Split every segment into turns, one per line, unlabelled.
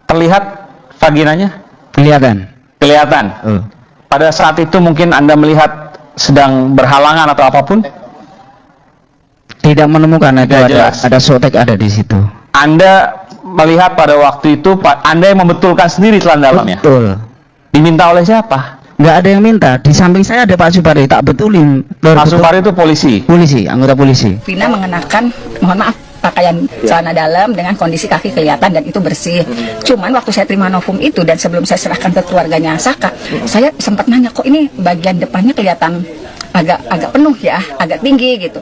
Terlihat vaginanya?
Kelihatan.
Kelihatan. Pada saat itu mungkin Anda melihat sedang berhalangan atau apapun?
Tidak menemukan,
Tidak jelas.
ada sotek ada di situ.
Anda melihat pada waktu itu Anda yang membetulkan sendiri celana dalamnya?
Betul.
Diminta oleh siapa?
Nggak ada yang minta. Di samping saya ada Pak Supari, tak betulin.
Pak Supari itu polisi?
Polisi, anggota polisi.
Vina mengenakan, mohon maaf, pakaian celana dalam dengan kondisi kaki kelihatan dan itu bersih. Cuman waktu saya terima novum itu dan sebelum saya serahkan ke keluarganya Saka, saya sempat nanya, kok ini bagian depannya kelihatan agak penuh ya, agak tinggi gitu.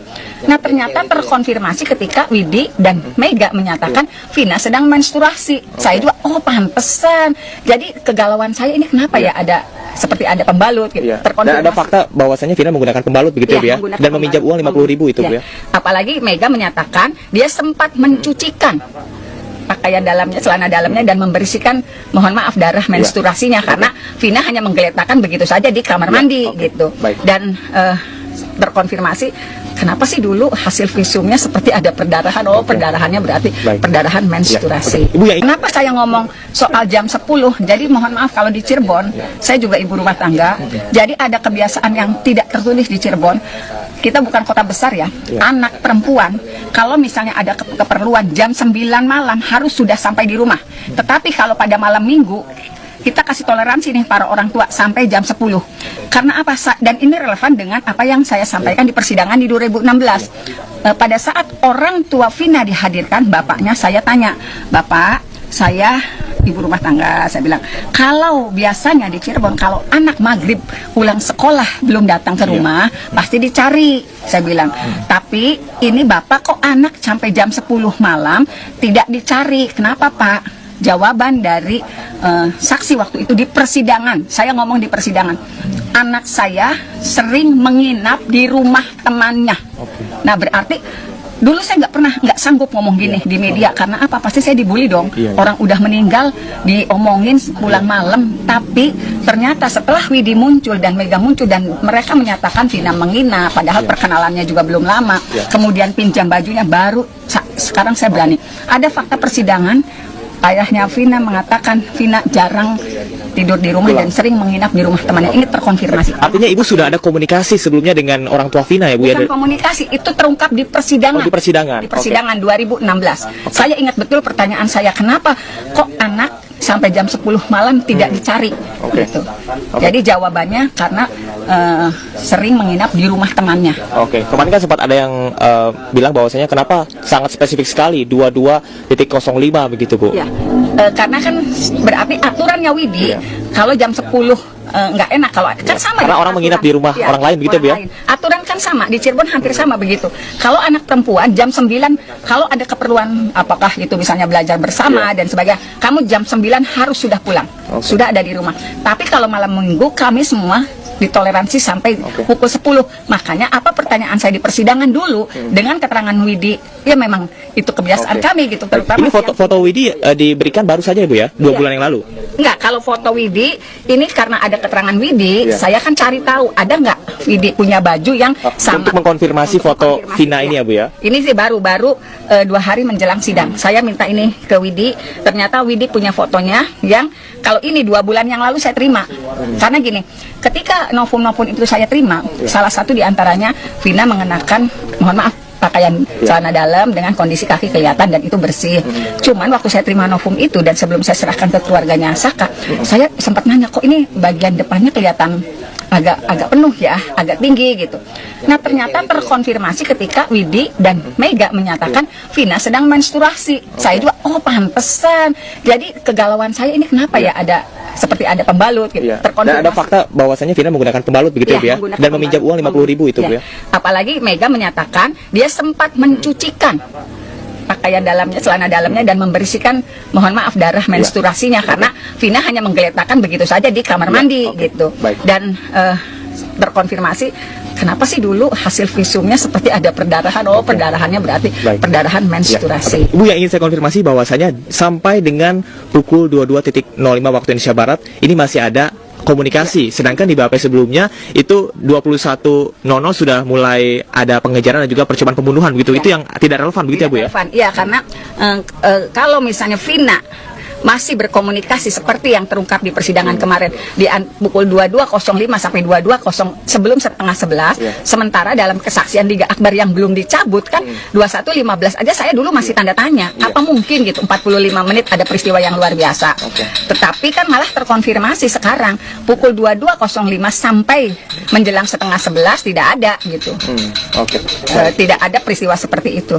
Nah ternyata terkonfirmasi ketika Widi dan Mega menyatakan Vina sedang menstruasi. Saya juga, oh pantesan. Jadi kegalauan saya ini kenapa ya ada seperti ada pembalut gitu.
Dan ada fakta bahwasanya Vina menggunakan pembalut begitu ya, Bu ya? Dan meminjam uang 50.000 itu, Bu ya?
Apalagi Mega menyatakan dia sempat mencucikan pakaian dalamnya, celana dalamnya dan membersihkan, mohon maaf, darah menstruasinya karena Vina hanya menggeletakkan begitu saja di kamar mandi gitu. Dan terkonfirmasi, kenapa sih dulu hasil visumnya seperti ada perdarahan? Oh, perdarahannya berarti perdarahan menstruasi. Kenapa saya ngomong soal jam 10? Jadi mohon maaf kalau di Cirebon, saya juga ibu rumah tangga. Jadi ada kebiasaan yang tidak tertulis di Cirebon. Kita bukan kota besar ya. Anak perempuan kalau misalnya ada keperluan jam 9 malam harus sudah sampai di rumah. Tetapi kalau pada malam minggu kita kasih toleransi nih para orang tua sampai jam 10. Karena apa? Dan ini relevan dengan apa yang saya sampaikan di persidangan di 2016. Pada saat orang tua Vina dihadirkan, bapaknya saya tanya, "Bapak, saya ibu rumah tangga," saya bilang, "kalau biasanya di Cirebon kalau anak maghrib pulang sekolah belum datang ke rumah pasti dicari," saya bilang. "Tapi ini bapak kok anak sampai jam 10 malam tidak dicari, kenapa Pak?" Jawaban dari saksi waktu itu di persidangan, saya ngomong di persidangan, anak saya sering menginap di rumah temannya. Nah berarti dulu saya nggak sanggup ngomong gini di media karena apa? Pasti saya dibully dong. Orang udah meninggal diomongin pulang malam. Tapi ternyata setelah Widi muncul dan Mega muncul dan mereka menyatakan Vina menginap, padahal perkenalannya juga belum lama. Kemudian pinjam bajunya baru sekarang saya berani. Ada fakta persidangan. Ayahnya Vina mengatakan Vina jarang tidur di rumah dan sering menginap di rumah temannya. Ini terkonfirmasi.
Artinya ibu sudah ada komunikasi sebelumnya dengan orang tua Vina ya, Bu?
Bukan komunikasi, itu terungkap di persidangan.
Di persidangan.
Di persidangan 2016. Saya ingat betul pertanyaan saya, kenapa kok anak sampai jam 10 malam tidak dicari? Gitu. Jadi jawabannya karena sering menginap di rumah temannya.
Kemarin kan sempat ada yang bilang bahwasanya kenapa sangat spesifik sekali 22.05 begitu, Bu?
Ya, karena kan berarti aturannya Widi kalau jam 10 nggak enak, kalau kan sama
karena orang menginap di rumah orang lain begitu, Bu ya?
Aturan kan sama, di Cirebon hampir sama begitu. Kalau anak perempuan jam 9 kalau ada keperluan apakah itu misalnya belajar bersama dan sebagainya, kamu jam 9 harus sudah pulang, sudah ada di rumah. Tapi kalau malam minggu kami semua ditoleransi sampai pukul 10. Makanya apa pertanyaan saya di persidangan dulu dengan keterangan Widi, ya memang itu kebiasaan kami gitu. Terutama
ini foto Widi diberikan baru saja, Bu ya? 2 bulan yang lalu?
Enggak, kalau foto Widi ini karena ada keterangan Widi, saya kan cari tahu ada nggak Widi punya baju yang sama.
Untuk mengkonfirmasi foto Vina ini ya, Bu ya? Ini
sih baru 2 hari menjelang sidang. Saya minta ini ke Widi, ternyata Widi punya fotonya yang kalau ini 2 bulan yang lalu saya terima. Karena gini, ketika novum itu saya terima, salah satu diantaranya Vina mengenakan, mohon maaf, pakaian celana dalam dengan kondisi kaki kelihatan dan itu bersih. Cuman waktu saya terima novum itu dan sebelum saya serahkan ke keluarganya Saka, saya sempat nanya, kok ini bagian depannya kelihatan agak penuh ya, agak tinggi gitu. Nah ternyata terkonfirmasi ketika Widi dan Mega menyatakan Vina sedang menstruasi. Saya juga, oh pantesan. Jadi kegalauan saya ini kenapa ya ada seperti ada pembalut gitu.
Dan ada fakta bahwasanya Vina menggunakan pembalut begitu, Bu ya? Dan meminjam uang 50.000 itu, Bu ya?
Apalagi Mega menyatakan dia sempat mencucikan pakaian dalamnya, celana dalamnya dan membersihkan, mohon maaf, darah menstruasinya karena Vina hanya menggeletakkan begitu saja di kamar mandi gitu. Dan terkonfirmasi, kenapa sih dulu hasil visumnya seperti ada perdarahan? Oh, perdarahannya berarti perdarahan menstruasi.
Bu, yang ingin saya konfirmasi bahwasanya sampai dengan pukul 22.05 waktu Indonesia Barat ini masih ada komunikasi, sedangkan di BAP sebelumnya itu 21.00 sudah mulai ada pengejaran dan juga percobaan pembunuhan begitu. Itu yang tidak relevan begitu ya, Bu ya?
Iya, karena kalau misalnya Vina masih berkomunikasi seperti yang terungkap di persidangan kemarin di pukul 22.05 sampai 22.00 sebelum setengah 11. Sementara dalam kesaksian Liga Akbar yang belum dicabut kan 21.15 aja saya dulu masih tanda tanya. Apa mungkin gitu 45 menit ada peristiwa yang luar biasa. Tetapi kan malah terkonfirmasi sekarang pukul 22.05 sampai menjelang setengah 11 tidak ada gitu. Tidak ada peristiwa seperti itu.